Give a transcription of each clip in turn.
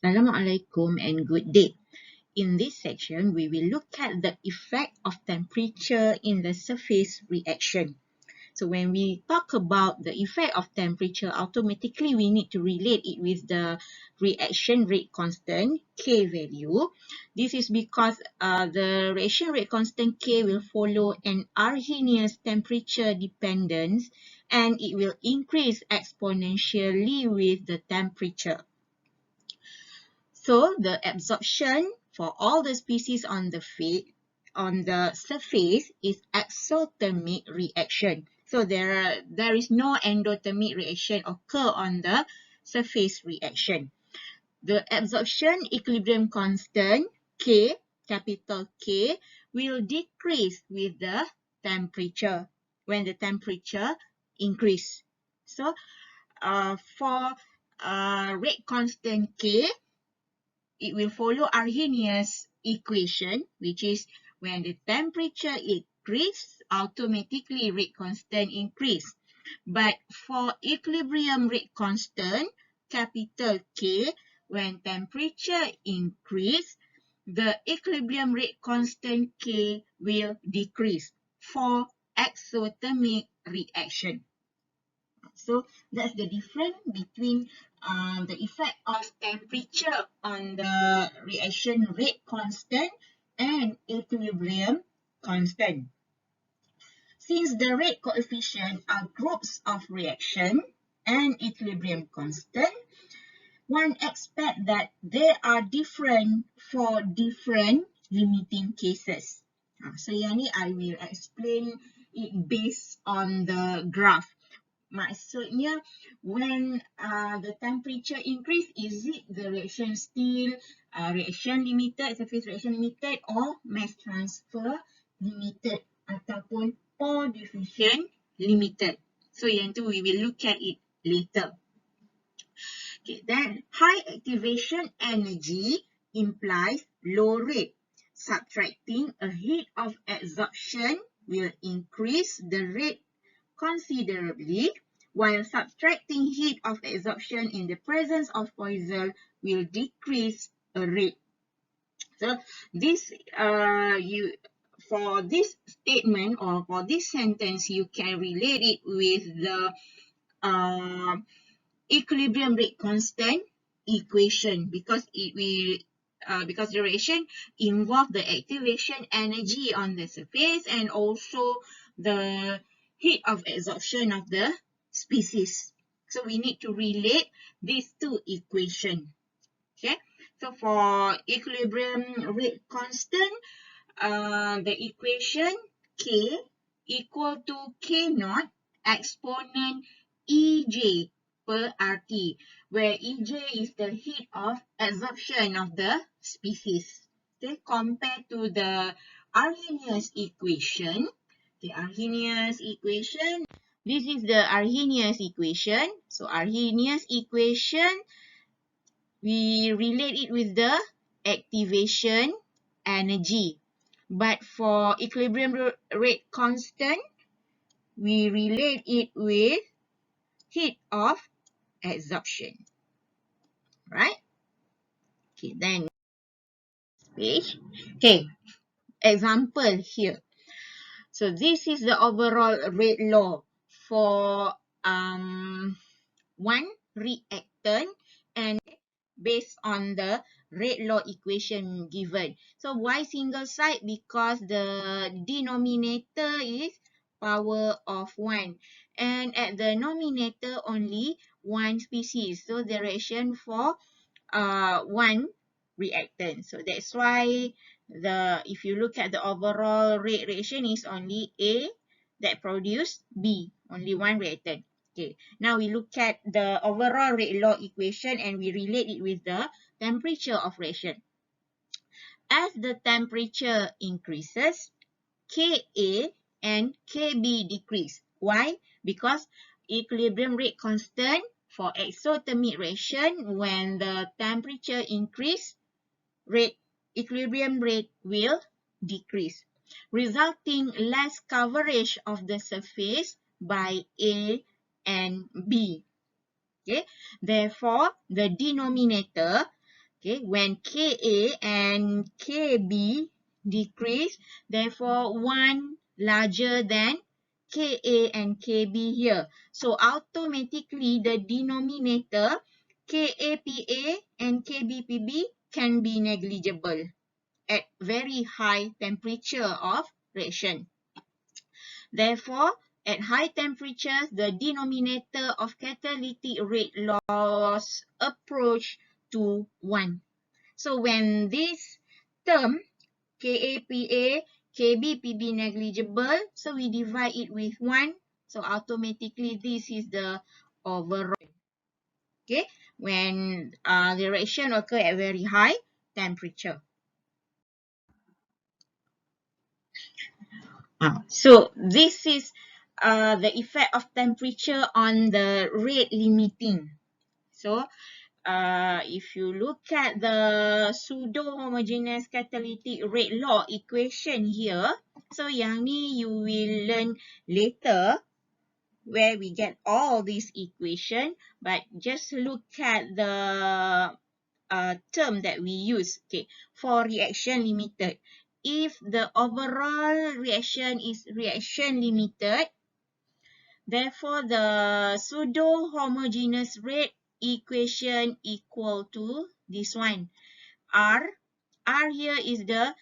Assalamualaikum and good day. In this section, we will look at the effect of temperature in the surface reaction. So when we talk about the effect of temperature, automatically we need to relate it with the reaction rate constant, K value. This is because the reaction rate constant K will follow an Arrhenius temperature dependence and it will increase exponentially with the temperature. So the absorption for all the species on the surface is exothermic reaction. So there is no endothermic reaction occur on the surface reaction. The absorption equilibrium constant K, capital K, will decrease with the temperature when the temperature increase. So for rate constant K, it will follow Arrhenius equation, which is when the temperature increase, automatically rate constant increase. But for equilibrium rate constant, capital K, when temperature increase, the equilibrium rate constant K will decrease for exothermic reaction. So that's the difference between the effect of temperature on the reaction rate constant and equilibrium constant. Since the rate coefficient are groups of reaction and equilibrium constant, one expects that they are different for different limiting cases. So yang ni I will explain it based on the graph. Maksudnya, when the temperature increase, is it the reaction still reaction limited, surface reaction limited, or mass transfer limited ataupun pore diffusion limited? So yang tu we will look at it later. Okay, then high activation energy implies low rate. Subtracting a heat of absorption will increase the rate considerably, while subtracting heat of absorption in the presence of Poisson will decrease a rate. So this for this statement or for this sentence, you can relate it with the equilibrium rate constant equation because it will because the reaction involve the activation energy on the surface and also the heat of absorption of the species. So we need to relate these two equations. Okay. So for equilibrium rate constant, the equation K equal to K naught exponent EJ per RT, where EJ is the heat of absorption of the species. Okay, compared to the Arrhenius equation. The Arrhenius equation, this is the Arrhenius equation. So Arrhenius equation, we relate it with the activation energy. But for equilibrium rate constant, we relate it with heat of absorption. Right? Okay, then page. Okay, example here. So this is the overall rate law for one reactant and based on the rate law equation given. So why single side? Because the denominator is power of 1 and at the nominator only one species. So the reaction for one reactant. So that's why if you look at the overall rate reaction is only A that produce B, only one reactant. Okay, now we look at the overall rate law equation and we relate it with the temperature of reaction. As the temperature increases, Ka and Kb decrease. Why? Because equilibrium rate constant for exothermic reaction, when the temperature increase, equilibrium rate will decrease, resulting less coverage of the surface by A and B. Okay? Therefore, the denominator Okay, when Ka and Kb decrease, therefore 1 larger than Ka and Kb here. So automatically the denominator Kapa and Kbpb can be negligible at very high temperature of reaction. Therefore, at high temperatures, the denominator of catalytic rate loss approach to 1. So when this term Kapa, Kbpb negligible, so we divide it with 1. So automatically this is the overall. Okay, when the reaction occur at very high temperature. So this is the effect of temperature on the rate limiting. So if you look at the pseudo-homogeneous catalytic rate law equation here, so yang ni you will learn later where we get all these equation, but just look at the term that we use, okay, for reaction limited. If the overall reaction is reaction limited, therefore the pseudo-homogeneous rate equation equal to this one. R here is the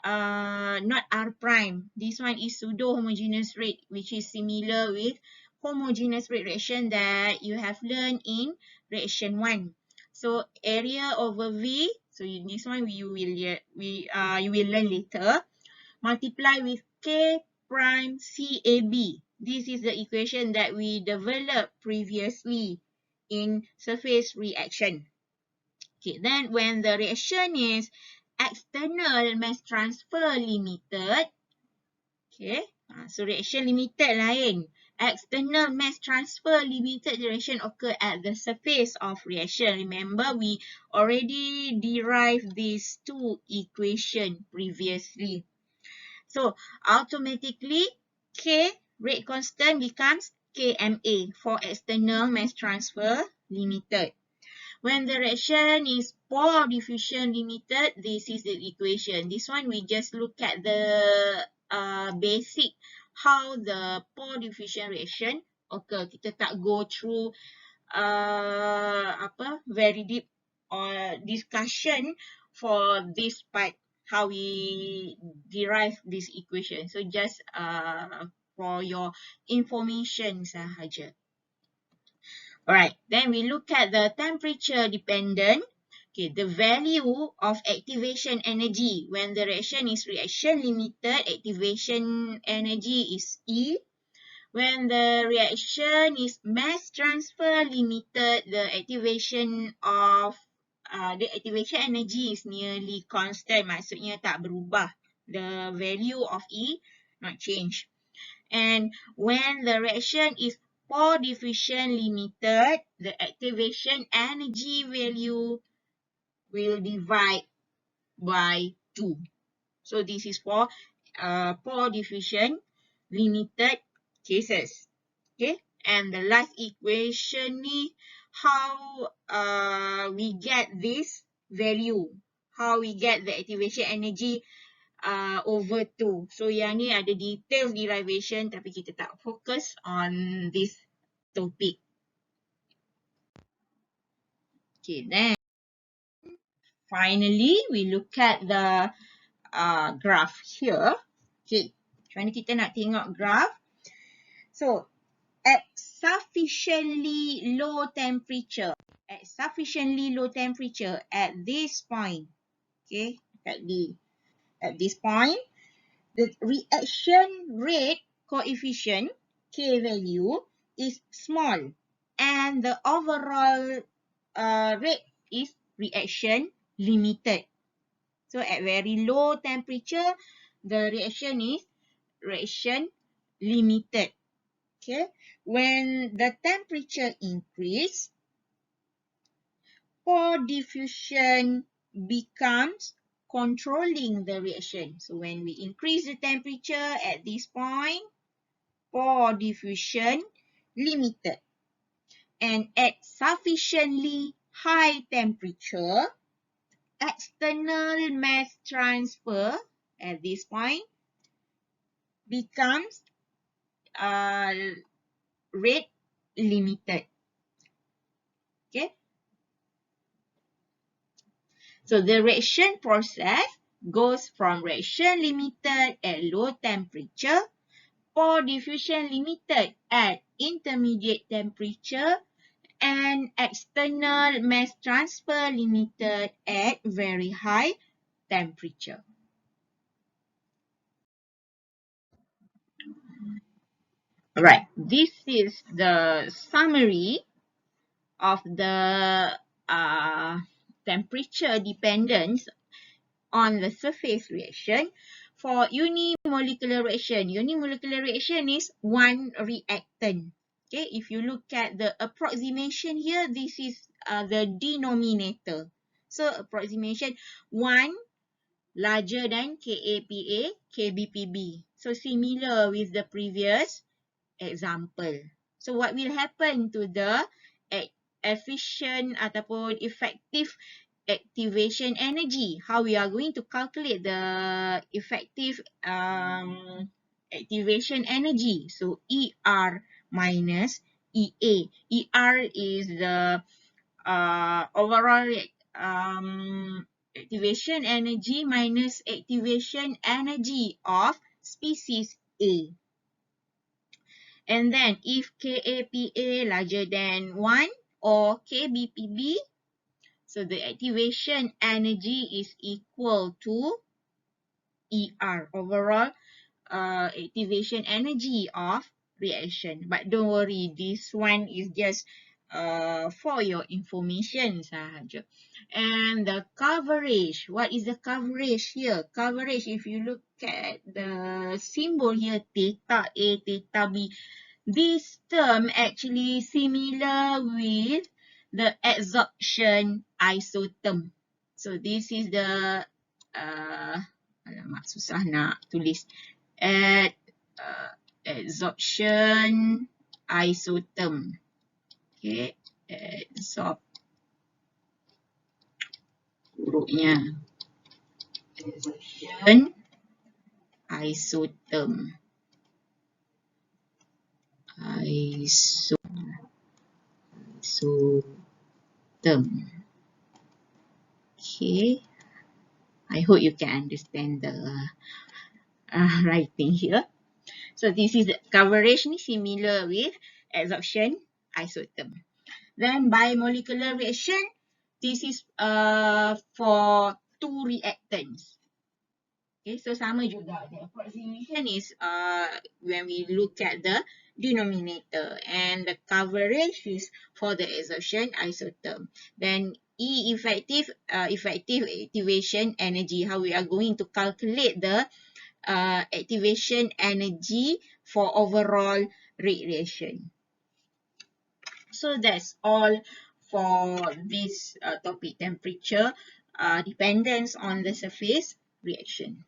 not R prime. This one is pseudo-homogeneous rate, which is similar with homogeneous rate reaction that you have learned in reaction 1. So area over V, so this one you will learn later, multiply with K prime CAB. This is the equation that we developed previously in surface reaction. Okay, then when the reaction is external mass transfer limited, okay, so reaction limited lain. External mass transfer limited reaction occur at the surface of reaction. Remember, we already derived these two equations previously. So automatically K rate constant becomes KMA for external mass transfer limited. When the reaction is pore diffusion limited, this is the equation. This one we just look at the basic how the pore diffusion reaction occur. Kita tak go through very deep discussion for this part, how we derive this equation. So just for your information sahaja. Alright, then we look at the temperature dependent. Okay, the value of activation energy when the reaction is reaction limited, activation energy is E. When the reaction is mass transfer limited, the activation energy is nearly constant. Maksudnya tak berubah. The value of E not change. And when the reaction is pore diffusion limited, the activation energy value will divide by 2. So this is for pore diffusion limited cases. Okay, and the last equation ni, how we get this value, how we get the activation energy over 2. So yang ni ada details derivation tapi kita tak fokus on this topic. Okay, then finally we look at the graph here. Okay, macam mana kita nak tengok graph? So at sufficiently low temperature at this point, okay, at this point, the reaction rate coefficient K value is small and the overall rate is reaction limited. So at very low temperature, the reaction is reaction limited. Okay, when the temperature increase, pore diffusion becomes controlling the reaction. So when we increase the temperature at this point, pore diffusion limited. And at sufficiently high temperature, external mass transfer at this point becomes rate limited. Okay, so the reaction process goes from reaction limited at low temperature or diffusion limited at intermediate temperature and external mass transfer limited at very high temperature. Alright, this is the summary of the temperature dependence on the surface reaction. For unimolecular reaction is one reactant. Okay, if you look at the approximation here, this is the denominator. So approximation 1 larger than KAPA, KBPB. So similar with the previous example. So what will happen to the efficient ataupun effective activation energy? How we are going to calculate the effective activation energy? So ER minus EA. ER is the overall activation energy minus activation energy of species A. And then if KAPA larger than 1 or KBPB, so the activation energy is equal to ER, overall activation energy of reaction. But don't worry, this one is just for your information sahaja. And the coverage, what is the coverage here? Coverage, if you look at the symbol here, theta A, theta B, this term actually similar with the adsorption isotherm. So this is the alamak susah nak tulis adsorption isotherm. Okay, adsorb hurufnya adsorption isotherm. Isotherm. Okay, I hope you can understand the writing here. So this is the coverage ni similar with adsorption isotherm. Then bimolecular reaction, this is for two reactants. Okay, so sama juga. The approximation is when we look at the denominator, and the coverage is for the adsorption isotherm. Then E effective activation energy, how we are going to calculate the activation energy for overall rate reaction. So that's all for this topic, temperature dependence on the surface reaction.